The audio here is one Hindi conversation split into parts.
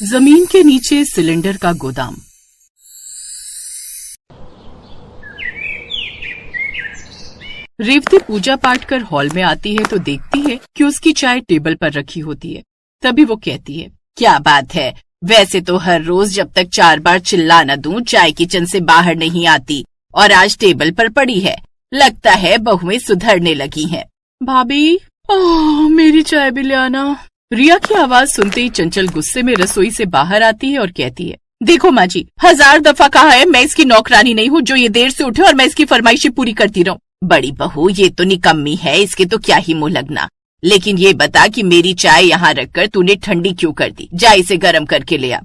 जमीन के नीचे सिलेंडर का गोदाम। रेवती पूजा पाठ कर हॉल में आती है तो देखती है कि उसकी चाय टेबल पर रखी होती है। तभी वो कहती है, क्या बात है, वैसे तो हर रोज जब तक 4 बार चिल्ला न दूं चाय किचन से बाहर नहीं आती, और आज टेबल पर पड़ी है। लगता है बहुएं सुधरने लगी हैं। भाभी मेरी चाय भी ले आना। रिया की आवाज सुनते ही चंचल गुस्से में रसोई से बाहर आती है और कहती है, देखो माँ जी, 1000 दफा कहा है मैं इसकी नौकरानी नहीं हूँ जो ये देर से उठे और मैं इसकी फरमाइशें पूरी करती रहूं। बड़ी बहू ये तो निकम्मी है, इसके तो क्या ही मुंह लगना। लेकिन ये बता कि मेरी चाय यहाँ रखकर तूने ठंडी क्यों कर दी? जा इसे गर्म करके ले आ।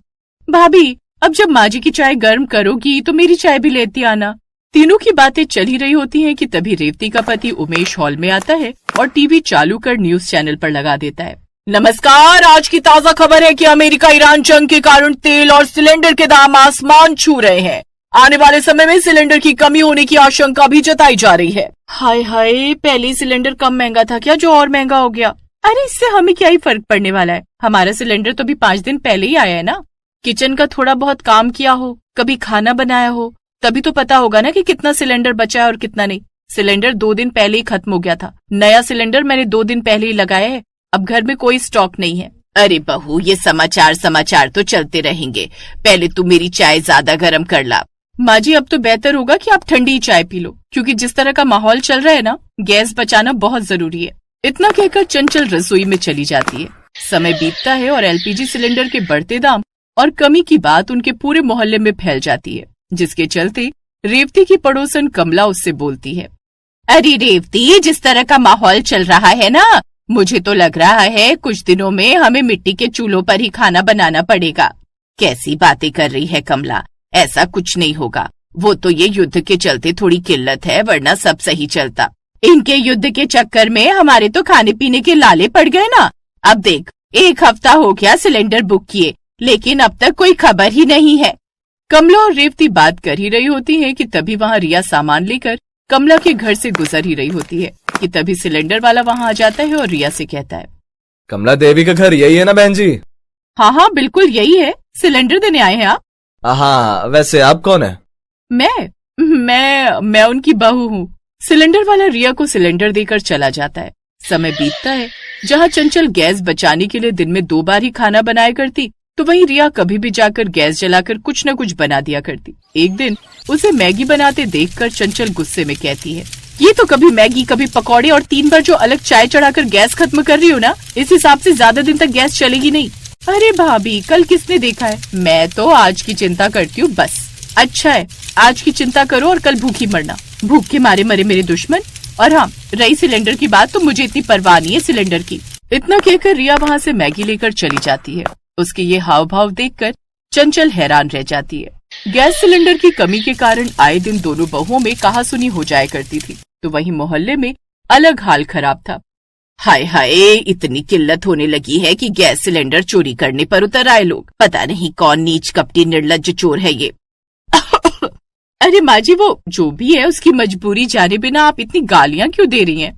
भाभी अब जब माँ जी की चाय गर्म करोगी तो मेरी चाय भी लेती आना। तीनों की बातें चल ही रही होती हैं कि तभी रेवती का पति उमेश हॉल में आता है और टीवी चालू कर न्यूज चैनल पर लगा देता है। नमस्कार, आज की ताजा खबर है कि अमेरिका ईरान जंग के कारण तेल और सिलेंडर के दाम आसमान छू रहे हैं। आने वाले समय में सिलेंडर की कमी होने की आशंका भी जताई जा रही है। हाय हाय, पहले सिलेंडर कम महंगा था क्या जो और महंगा हो गया? अरे इससे हमें क्या ही फर्क पड़ने वाला है, हमारा सिलेंडर तो अभी 5 दिन पहले ही आया है ना। किचन का थोड़ा बहुत काम किया हो, कभी खाना बनाया हो, तभी तो पता होगा ना कि कितना सिलेंडर बचा है और कितना नहीं। सिलेंडर 2 दिन पहले ही खत्म हो गया था, नया सिलेंडर मैंने 2 दिन पहले ही लगाया है, अब घर में कोई स्टॉक नहीं है। अरे बहू, ये समाचार तो चलते रहेंगे, पहले तू मेरी चाय ज्यादा गर्म कर ला। माँ जी अब तो बेहतर होगा कि आप ठंडी चाय पी लो, क्योंकि जिस तरह का माहौल चल रहा है ना, गैस बचाना बहुत जरूरी है। इतना कहकर चंचल रसोई में चली जाती है। समय बीतता है और एलपीजी सिलेंडर के बढ़ते दाम और कमी की बात उनके पूरे मोहल्ले में फैल जाती है, जिसके चलते रेवती की पड़ोसन कमला उससे बोलती है, अरे रेवती, जिस तरह का माहौल चल रहा है ना, मुझे तो लग रहा है कुछ दिनों में हमें मिट्टी के चूल्हों पर ही खाना बनाना पड़ेगा। कैसी बातें कर रही है कमला, ऐसा कुछ नहीं होगा। वो तो ये युद्ध के चलते थोड़ी किल्लत है, वरना सब सही चलता। इनके युद्ध के चक्कर में हमारे तो खाने पीने के लाले पड़ गए ना। अब देख, 1 हफ्ता हो गया सिलेंडर बुक किए, लेकिन अब तक कोई खबर ही नहीं है। कमला और रेवती बात कर ही रही होती है कि तभी वहाँ रिया सामान लेकर कमला के घर से गुजर ही रही होती है कि तभी सिलेंडर वाला वहाँ आ जाता है और रिया से कहता है, कमला देवी का घर यही है ना बहन जी? हाँ बिल्कुल यही है, सिलेंडर देने आए हैं आप? हाँ, वैसे आप कौन है? मैं उनकी बहू हूँ। सिलेंडर वाला रिया को सिलेंडर देकर चला जाता है। समय बीतता है, जहाँ चंचल गैस बचाने के लिए दिन में 2 बार ही खाना बनाया करती, तो वहीं रिया कभी भी जाकर गैस जलाकर कुछ न कुछ बना दिया करती। एक दिन उसे मैगी बनाते देखकर चंचल गुस्से में कहती है, ये तो कभी मैगी कभी पकौड़े और 3 बार जो अलग चाय चढ़ाकर गैस खत्म कर रही हो ना, इस हिसाब से ज्यादा दिन तक गैस चलेगी नहीं। अरे भाभी, कल किसने देखा है, मैं तो आज की चिंता करती हूँ बस। अच्छा है, आज की चिंता करो और कल भूखी मरना, भूख के मारे मरे मेरे दुश्मन। और हाँ, रही सिलेंडर की बात, तो मुझे इतनी परवाह नहीं है सिलेंडर की। इतना कहकर रिया वहाँ से मैगी लेकर चली जाती है। उसके ये हाव भाव देखकर चंचल हैरान रह जाती है। गैस सिलेंडर की कमी के कारण आए दिन दोनों बहुओं में कहासुनी हो जाया करती थी, तो वहीं मोहल्ले में अलग हाल खराब था। हाय हाय, इतनी किल्लत होने लगी है कि गैस सिलेंडर चोरी करने पर उतर आए लोग। पता नहीं कौन नीच कपटी निर्लज्ज चोर है ये। अरे माँ जी, वो जो भी है उसकी मजबूरी जाने बिना आप इतनी गालियाँ क्यों दे रही हैं?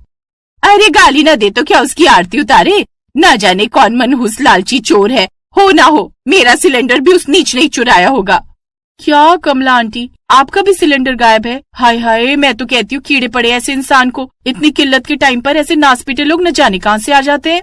अरे गाली ना दे तो क्या उसकी आरती उतारे? ना जाने कौन मनहूस लालची चोर है, हो ना हो मेरा सिलेंडर भी उस नीच ने चुराया होगा। क्या कमला आंटी, आपका भी सिलेंडर गायब है? हाय हाय, मैं तो कहती हूँ कीड़े पड़े ऐसे इंसान को। इतनी किल्लत के टाइम पर ऐसे नासपीटे लोग न जाने कहाँ से आ जाते हैं।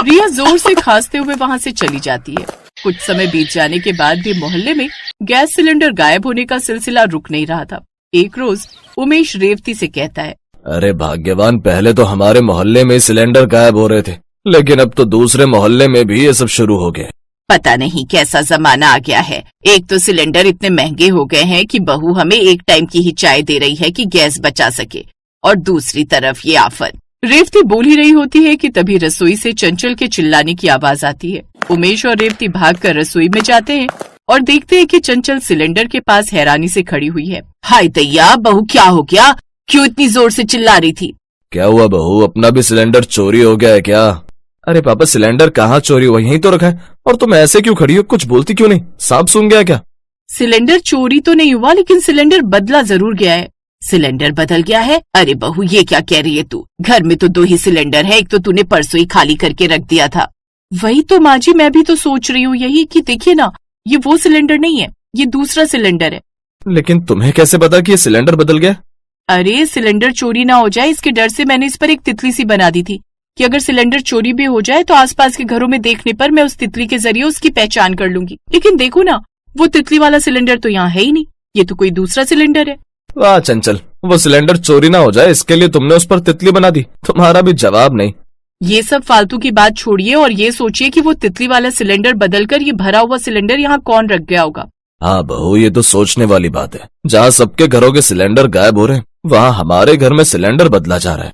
रिया जोर से खांसते हुए वहाँ से चली जाती है। कुछ समय बीत जाने के बाद भी मोहल्ले में गैस सिलेंडर गायब होने का सिलसिला रुक नहीं रहा था। एक रोज उमेश रेवती से कहता है, अरे भाग्यवान, पहले तो हमारे मोहल्ले में सिलेंडर गायब हो रहे थे, लेकिन अब तो दूसरे मोहल्ले में भी ये सब शुरू हो गए। पता नहीं कैसा जमाना आ गया है। एक तो सिलेंडर इतने महंगे हो गए हैं कि बहू हमें एक टाइम की ही चाय दे रही है कि गैस बचा सके, और दूसरी तरफ ये आफत। रेवती बोल ही रही होती है कि तभी रसोई से चंचल के चिल्लाने की आवाज आती है। उमेश और रेवती भागकर रसोई में जाते हैं और देखते हैं कि चंचल सिलेंडर के पास हैरानी से खड़ी हुई है। हाय दैया, बहू क्या हो गया? क्यों इतनी जोर से चिल्ला रही थी? क्या हुआ बहू, अपना भी सिलेंडर चोरी हो गया है क्या? अरे पापा, सिलेंडर कहाँ चोरी हुआ, यहीं तो रखा है। और तुम ऐसे क्यों खड़ी हो, कुछ बोलती क्यों नहीं? सांप सूंघ गया क्या? सिलेंडर चोरी तो नहीं हुआ, लेकिन सिलेंडर बदला जरूर गया है। सिलेंडर बदल गया है? अरे बहू, ये क्या कह रही है तू? घर में तो 2 ही सिलेंडर है, एक तो तूने परसों ही खाली करके रख दिया था। वही तो माँ जी, मैं भी तो सोच रही हूँ यही कि देखिए ना, ये वो सिलेंडर नहीं है, ये दूसरा सिलेंडर है। लेकिन तुम्हें कैसे पता कि ये सिलेंडर बदल गया? अरे सिलेंडर चोरी ना हो जाए इसके डर से मैंने इस पर एक तितली सी बना दी थी कि अगर सिलेंडर चोरी भी हो जाए तो आसपास के घरों में देखने पर मैं उस तितली के जरिए उसकी पहचान कर लूंगी। लेकिन देखो ना, वो तितली वाला सिलेंडर तो यहाँ है ही नहीं, ये तो कोई दूसरा सिलेंडर है। वाह चंचल, वो सिलेंडर चोरी ना हो जाए इसके लिए तुमने उस पर तितली बना दी। तुम्हारा भी जवाब नहीं। ये सब फालतू की बात छोड़िए और ये सोचिए कि वो तितली वाला सिलेंडर बदलकर ये भरा हुआ सिलेंडर यहाँ कौन रख गया होगा। हाँ बहू, ये तो सोचने वाली बात है। जहाँ सबके घरों के सिलेंडर गायब हो रहे हैं, वहाँ हमारे घर में सिलेंडर बदला जा रहा है।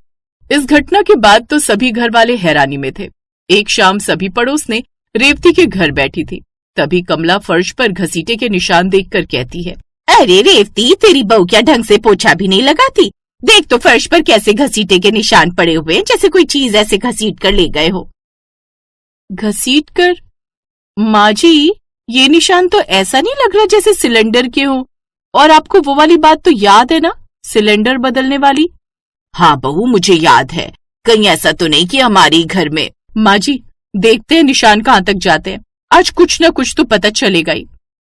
इस घटना के बाद तो सभी घर वाले हैरानी में थे। एक शाम सभी पड़ोस ने रेवती के घर बैठी थी। तभी कमला फर्श पर घसीटे के निशान देखकर कहती है, अरे रेवती, तेरी बहू क्या ढंग से पोछा भी नहीं लगाती? देख तो फर्श पर कैसे घसीटे के निशान पड़े हुए हैं, जैसे कोई चीज ऐसे घसीट कर ले गए हो। घसीट कर? माँ जी, ये निशान तो ऐसा नहीं लग रहा जैसे सिलेंडर के हो। और आपको वो वाली बात तो याद है ना, सिलेंडर बदलने वाली? हाँ बहू, मुझे याद है। कहीं ऐसा तो नहीं कि हमारी घर में। माँ जी, देखते हैं निशान कहाँ तक जाते हैं, आज कुछ न कुछ तो पता चलेगा ही।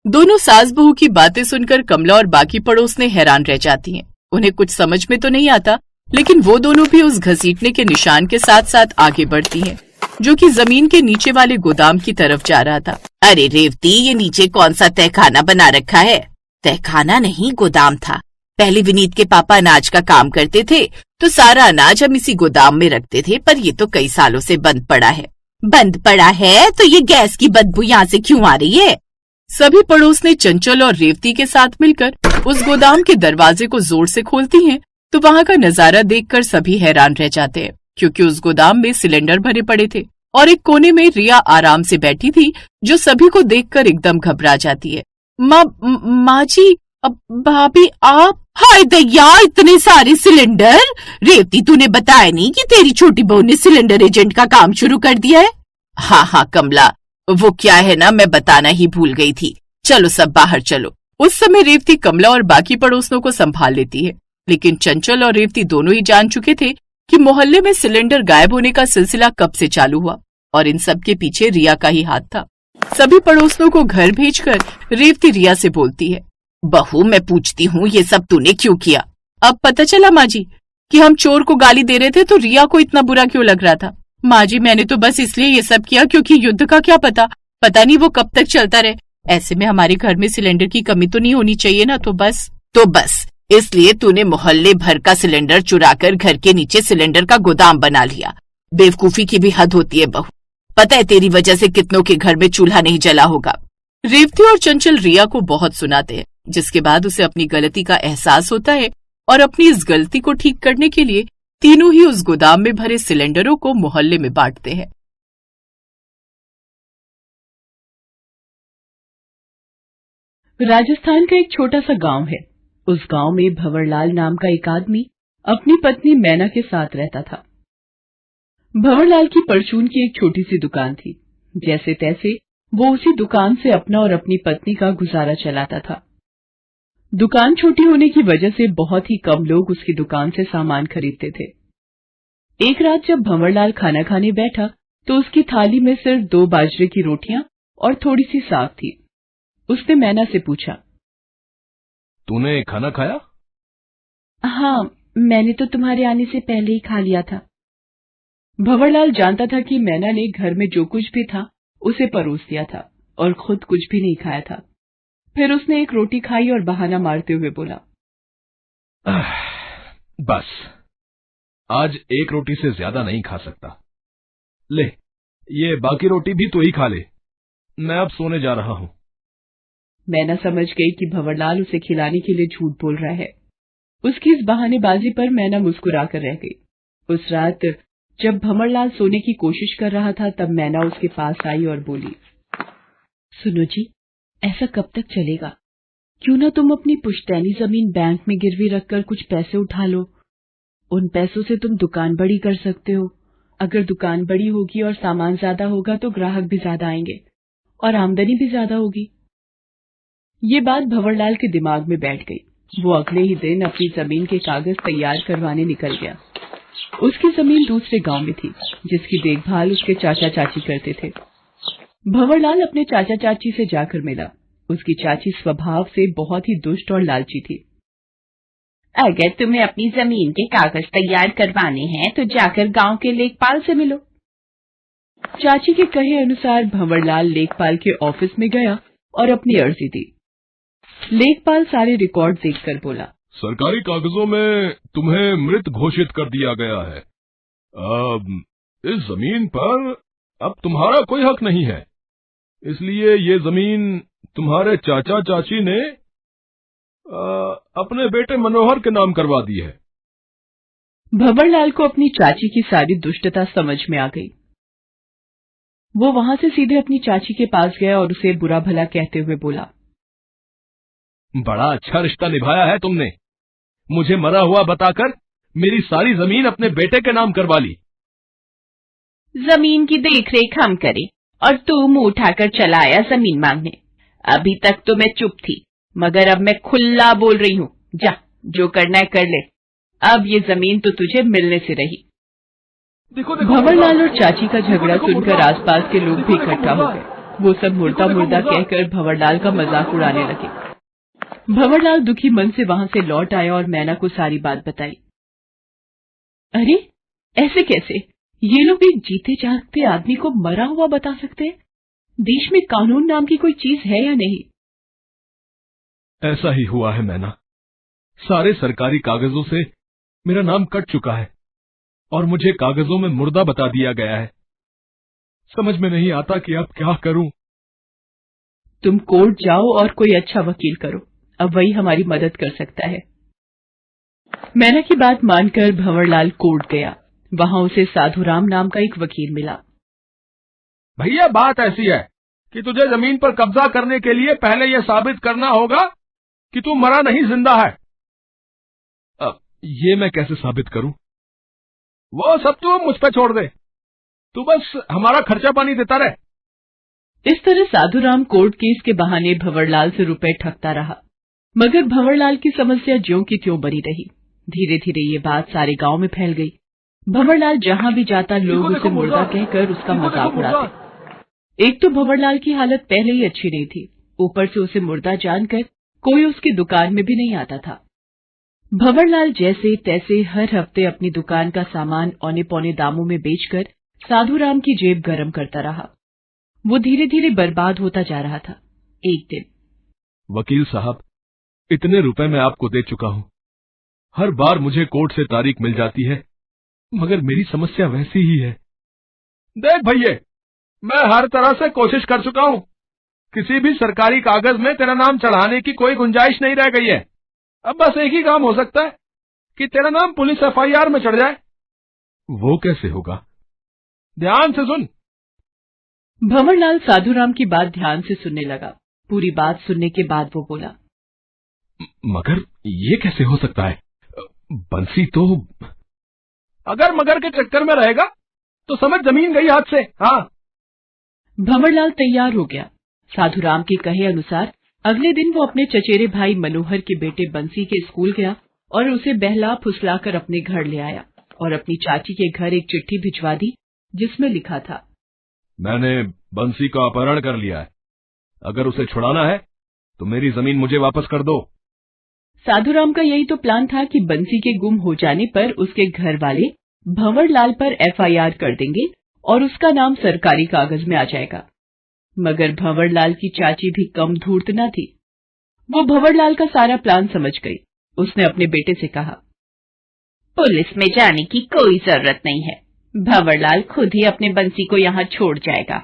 दोनों सास बहू की बातें सुनकर कमला और बाकी पड़ोसने हैरान रह जाती हैं। उन्हें कुछ समझ में तो नहीं आता, लेकिन वो दोनों भी उस घसीटने के निशान के साथ साथ आगे बढ़ती हैं, जो कि जमीन के नीचे वाले गोदाम की तरफ जा रहा था। अरे रेवती, ये नीचे कौन सा तहखाना बना रखा है? तहखाना नहीं, गोदाम था। पहले विनीत के पापा अनाज का काम करते थे तो सारा अनाज हम इसी गोदाम में रखते थे, पर ये तो कई सालों से बंद पड़ा है। बंद पड़ा है तो ये गैस की बदबू यहाँ से क्यों आ रही है? सभी पड़ोस ने चंचल और रेवती के साथ मिलकर उस गोदाम के दरवाजे को जोर से खोलती हैं, तो वहाँ का नजारा देखकर सभी हैरान रह जाते हैं, क्योंकि उस गोदाम में सिलेंडर भरे पड़े थे और एक कोने में रिया आराम से बैठी थी, जो सभी को देखकर एकदम घबरा जाती है। माँ जी, अब भाभी आप? हाय दैया, इतने सारे सिलेंडर! रेवती, तूने बताया नहीं कि तेरी छोटी बहू ने सिलेंडर एजेंट का काम शुरू कर दिया है? हाँ कमला, वो क्या है ना, मैं बताना ही भूल गई थी। चलो सब बाहर चलो। उस समय रेवती कमला और बाकी पड़ोसनों को संभाल लेती है, लेकिन चंचल और रेवती दोनों ही जान चुके थे कि मोहल्ले में सिलेंडर गायब होने का सिलसिला कब से चालू हुआ और इन सब के पीछे रिया का ही हाथ था। सभी पड़ोसनों को घर भेजकर रेवती रिया से बोलती है, बहू, मैं पूछती हूँ, ये सब तूने क्यों किया? अब पता चला माँ जी कि हम चोर को गाली दे रहे थे तो रिया को इतना बुरा क्यों लग रहा था। माँ जी, मैंने तो बस इसलिए ये सब किया क्योंकि युद्ध का क्या पता नहीं वो कब तक चलता रहे। ऐसे में हमारे घर में सिलेंडर की कमी तो नहीं होनी चाहिए ना, तो बस इसलिए तूने मोहल्ले भर का सिलेंडर चुराकर घर के नीचे सिलेंडर का गोदाम बना लिया। बेवकूफी की भी हद होती है बहू। पता है तेरी वजह से कितनों के घर में चूल्हा नहीं जला होगा। रेवती और चंचल रिया को बहुत सुनाते हैं, जिसके बाद उसे अपनी गलती का एहसास होता है और अपनी इस गलती को ठीक करने के लिए तीनों ही उस गोदाम में भरे सिलेंडरों को मोहल्ले में बांटते हैं। राजस्थान का एक छोटा सा गांव है। उस गांव में भंवरलाल नाम का एक आदमी अपनी पत्नी मैना के साथ रहता था। भंवरलाल की परचून की एक छोटी सी दुकान थी। जैसे तैसे वो उसी दुकान से अपना और अपनी पत्नी का गुजारा चलाता था। दुकान छोटी होने की वजह से बहुत ही कम लोग उसकी दुकान से सामान खरीदते थे। एक रात जब भंवरलाल खाना खाने बैठा तो उसकी थाली में सिर्फ 2 बाजरे की रोटियां और थोड़ी सी साग थी। उसने मैना से पूछा, तूने खाना खाया? हाँ, मैंने तो तुम्हारे आने से पहले ही खा लिया था। भंवरलाल जानता था कि मैना ने घर में जो कुछ भी था उसे परोस दिया था और खुद कुछ भी नहीं खाया था। फिर उसने एक रोटी खाई और बहाना मारते हुए बोला, बस आज एक रोटी से ज्यादा नहीं खा सकता। ले, ये बाकी रोटी भी तू ही खा ले, मैं अब सोने जा रहा हूँ। मैना समझ गई कि भंवरलाल उसे खिलाने के लिए झूठ बोल रहा है। उसकी इस बहानेबाजी पर मैना मुस्कुराकर रह गई। उस रात जब भंवरलाल सोने की कोशिश कर रहा था तब मैना उसके पास आई और बोली, सुनो जी, ऐसा कब तक चलेगा? क्यों ना तुम अपनी पुश्तैनी जमीन बैंक में गिरवी रखकर कुछ पैसे उठा लो। उन पैसों से तुम दुकान बड़ी कर सकते हो। अगर दुकान बड़ी होगी और सामान ज्यादा होगा तो ग्राहक भी ज्यादा आएंगे और आमदनी भी ज्यादा होगी। ये बात भंवरलाल के दिमाग में बैठ गई। वो अगले ही दिन अपनी जमीन के कागज तैयार करवाने निकल गया। उसकी जमीन दूसरे गांव में थी, जिसकी देखभाल उसके चाचा चाची करते थे। भंवरलाल अपने चाचा चाची से जाकर मिला। उसकी चाची स्वभाव से बहुत ही दुष्ट और लालची थी। अगर तुम्हें अपनी जमीन के कागज तैयार करवाने हैं तो जाकर गांव के लेखपाल से मिलो। चाची के कहे अनुसार भंवरलाल लेखपाल के ऑफिस में गया और अपनी अर्जी दी। लेखपाल सारे रिकॉर्ड देखकर बोला, सरकारी कागजों में तुम्हें मृत घोषित कर दिया गया है। इस जमीन पर अब तुम्हारा कोई हक नहीं है, इसलिए ये जमीन तुम्हारे चाचा चाची ने अपने बेटे मनोहर के नाम करवा दी है। भंवरलाल को अपनी चाची की सारी दुष्टता समझ में आ गई। वो वहां से सीधे अपनी चाची के पास गया और उसे बुरा भला कहते हुए बोला, बड़ा अच्छा रिश्ता निभाया है तुमने। मुझे मरा हुआ बताकर मेरी सारी जमीन अपने बेटे के नाम करवा ली। जमीन की देखरेख हम करें और तू मुंह उठाकर चला आया जमीन मांगने। अभी तक तो मैं चुप थी, मगर अब मैं खुला बोल रही हूँ। जा, जो करना है कर ले। अब ये जमीन तो तुझे मिलने से रही। भंवरलाल और चाची का झगड़ा सुनकर आसपास के लोग भी इकट्ठा हो गए। वो सब मुर्दा मुर्दा कहकर भंवरलाल का मजाक उड़ाने लगे। भंवरलाल दुखी मन से वहां से लौट आया और मैना को सारी बात बताई। अरे, ऐसे कैसे? ये लोग एक जीते जागते आदमी को मरा हुआ बता सकते हैं? देश में कानून नाम की कोई चीज है या नहीं? ऐसा ही हुआ है मैना। सारे सरकारी कागजों से मेरा नाम कट चुका है और मुझे कागजों में मुर्दा बता दिया गया है। समझ में नहीं आता कि अब क्या करूं। तुम कोर्ट जाओ और कोई अच्छा वकील करो, अब वही हमारी मदद कर सकता है। मैना की बात मानकर भंवरलाल कोर्ट गया। वहां उसे साधुराम नाम का एक वकील मिला। भैया, बात ऐसी है कि तुझे जमीन पर कब्जा करने के लिए पहले यह साबित करना होगा कि तू मरा नहीं जिंदा है। अब ये मैं कैसे साबित करूं? वो सब तू मुझ पे छोड़ दे, तू बस हमारा खर्चा पानी देता रहे। इस तरह साधुराम कोर्ट केस के बहाने भंवरलाल से रुपए ठगता रहा, मगर भंवरलाल की समस्या ज्यों की त्यों बनी रही। धीरे धीरे ये बात सारे गांव में फैल गई। भंवरलाल जहां भी जाता लोग उसे मुर्दा कहकर उसका मजाक उड़ाते। एक तो भंवरलाल की हालत पहले ही अच्छी नहीं थी, ऊपर से उसे मुर्दा जानकर कोई उसकी दुकान में भी नहीं आता था। भंवरलाल जैसे तैसे हर हफ्ते अपनी दुकान का सामान औने पौने दामों में बेचकर साधुराम की जेब गरम करता रहा। वो धीरे धीरे बर्बाद होता जा रहा था। एक दिन, वकील साहब, इतने रुपए मैं आपको दे चुका हूं। हर बार मुझे कोर्ट से तारीख मिल जाती है, मगर मेरी समस्या वैसी ही है। देख भैया, मैं हर तरह से कोशिश कर चुका हूं। किसी भी सरकारी कागज में तेरा नाम चढ़ाने की कोई गुंजाइश नहीं रह गई है। अब बस एक ही काम हो सकता है कि तेरा नाम पुलिस FIR में चढ़ जाए। वो कैसे होगा? ध्यान से सुन। भंवरलाल साधुराम की बात ध्यान से सुनने लगा। पूरी बात सुनने के बाद वो बोला, मगर ये कैसे हो सकता है? बंसी तो अगर मगर के चक्कर में रहेगा तो समझ जमीन गई हाथ से। हाँ। भंवरलाल तैयार हो गया। साधुराम के कहे अनुसार अगले दिन वो अपने चचेरे भाई मनोहर के बेटे बंसी के स्कूल गया और उसे बहला फुसलाकर अपने घर ले आया और अपनी चाची के घर एक चिट्ठी भिजवा दी, जिसमें लिखा था, मैंने बंसी का अपहरण कर लिया है। अगर उसे छुड़ाना है तो मेरी जमीन मुझे वापस कर दो। साधुराम का यही तो प्लान था कि बंसी के गुम हो जाने पर उसके घर वाले भंवरलाल पर FIR कर देंगे और उसका नाम सरकारी कागज में आ जाएगा। मगर भंवरलाल की चाची भी कम धूर्त न थी। वो भंवरलाल का सारा प्लान समझ गई। उसने अपने बेटे से कहा, पुलिस में जाने की कोई जरूरत नहीं है। भंवरलाल खुद ही अपने बंसी को यहाँ छोड़ जाएगा।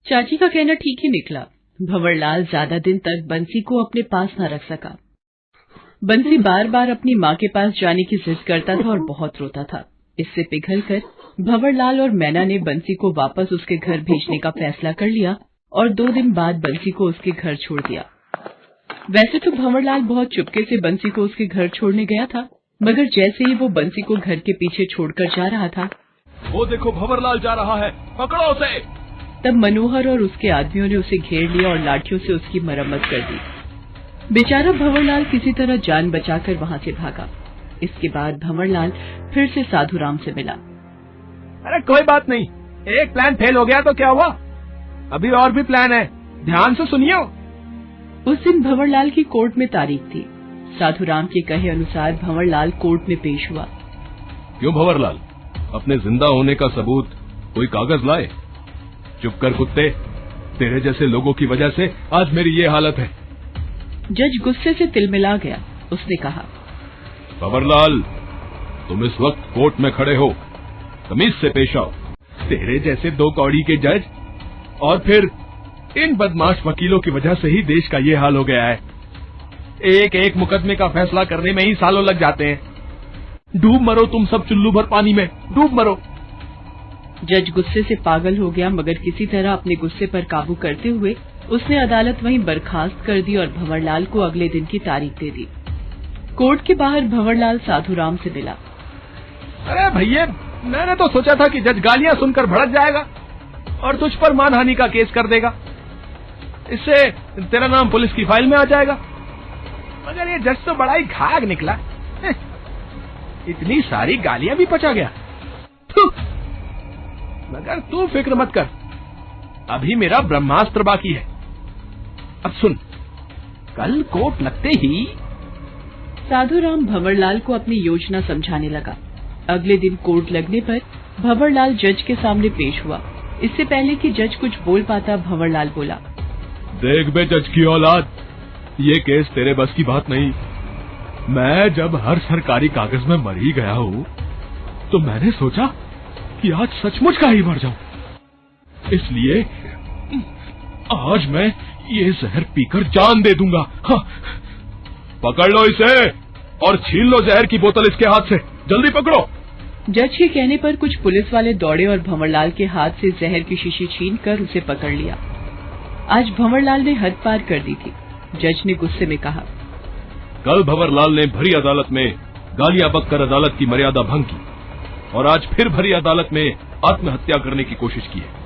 चाची का कहना ठीक ही निकला। भंवरलाल ज्यादा दिन तक बंसी को अपने पास न रख सका। बंसी बार बार अपनी माँ के पास जाने की जिद करता था और बहुत रोता था। इससे पिघलकर भंवरलाल और मैना ने बंसी को वापस उसके घर भेजने का फैसला कर लिया और 2 दिन बाद बंसी को उसके घर छोड़ दिया। वैसे तो भंवरलाल बहुत चुपके से बंसी को उसके घर छोड़ने गया था, मगर जैसे ही वो बंसी को घर के पीछे छोड़कर जा रहा था, वो देखो भंवरलाल जा रहा है, पकड़ो उसे। तब मनोहर और उसके आदमियों ने उसे घेर लिया और लाठियों से उसकी मरम्मत कर दी। बेचारा भंवरलाल किसी तरह जान बचाकर वहां से भागा। इसके बाद भंवरलाल फिर से साधुराम से मिला। अरे कोई बात नहीं, एक प्लान फेल हो गया तो क्या हुआ, अभी और भी प्लान है, ध्यान से सुनियो। उस दिन भंवरलाल की कोर्ट में तारीख थी। साधुराम के कहे अनुसार भंवरलाल कोर्ट में पेश हुआ। क्यों भंवरलाल, अपने जिंदा होने का सबूत कोई कागज लाए? चुप कर कुत्ते, तेरे जैसे लोगों की वजह से आज मेरी ये हालत है। जज गुस्से से तिलमिला गया। उसने कहा, भंवरलाल, तुम इस वक्त कोर्ट में खड़े हो, तमीज से पेश आओ। तेरे जैसे दो कौड़ी के जज और फिर इन बदमाश वकीलों की वजह से ही देश का ये हाल हो गया है। एक एक मुकदमे का फैसला करने में ही सालों लग जाते हैं। डूब मरो तुम सब चुल्लू भर पानी में, डूब मरो। जज गुस्से से पागल हो गया, मगर किसी तरह अपने गुस्से पर काबू करते हुए उसने अदालत वहीं बर्खास्त कर दी और भंवरलाल को अगले दिन की तारीख दे दी। कोर्ट के बाहर भंवरलाल साधुराम से मिला। अरे भैया, मैंने तो सोचा था कि जज गालियां सुनकर भड़क जाएगा और तुझ पर मानहानि का केस कर देगा, इससे तेरा नाम पुलिस की फाइल में आ जाएगा। मगर ये जज तो बड़ा ही घाघ निकला, इतनी सारी गालियां भी पचा गया। मगर तू फिक्र मत कर, अभी मेरा ब्रह्मास्त्र बाकी है। अब सुन, कल कोर्ट लगते ही साधुराम भंवरलाल को अपनी योजना समझाने लगा। अगले दिन कोर्ट लगने पर भंवरलाल जज के सामने पेश हुआ। इससे पहले कि जज कुछ बोल पाता, भंवरलाल बोला, देख बे जज की औलाद, ये केस तेरे बस की बात नहीं। मैं जब हर सरकारी कागज में मर ही गया हूँ, तो मैंने सोचा कि आज सचमुच का ही मर जाऊं। इसलिए आज मैं ये जहर पीकर जान दे दूंगा। हाँ, पकड़ लो इसे और छीन लो जहर की बोतल इसके हाथ से, जल्दी पकड़ो। जज के कहने पर कुछ पुलिस वाले दौड़े और भंवरलाल के हाथ से जहर की शीशी छीनकर उसे पकड़ लिया। आज भंवरलाल ने हद पार कर दी थी। जज ने गुस्से में कहा, कल भंवरलाल ने भरी अदालत में गालियां बककर अदालत की मर्यादा भंग की और आज फिर भरी अदालत में आत्महत्या करने की कोशिश की है।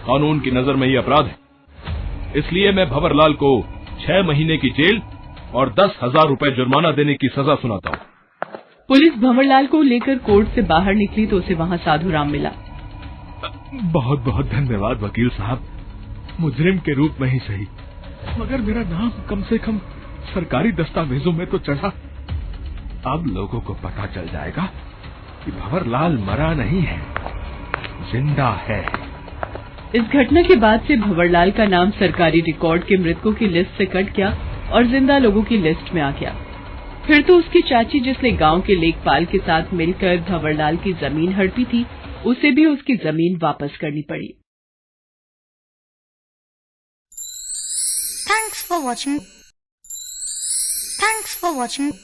कानून की नजर में ये अपराध है, इसलिए मैं भंवरलाल को 6 महीने की जेल और 10,000 रुपए जुर्माना देने की सजा सुनाता हूँ। पुलिस भंवरलाल को लेकर कोर्ट से बाहर निकली तो उसे वहां साधुराम मिला। बहुत बहुत धन्यवाद वकील साहब, मुजरिम के रूप में ही सही, मगर मेरा नाम कम से कम सरकारी दस्तावेजों में तो चढ़ा। अब लोगों को पता चल जाएगा कि भंवरलाल मरा नहीं है, जिंदा है। इस घटना के बाद से भंवरलाल का नाम सरकारी रिकॉर्ड के मृतकों की लिस्ट से कट गया और जिंदा लोगों की लिस्ट में आ गया। फिर तो उसकी चाची, जिसने गांव के लेखपाल के साथ मिलकर भंवरलाल की जमीन हड़पी थी, उसे भी उसकी जमीन वापस करनी पड़ी। Thanks for watching.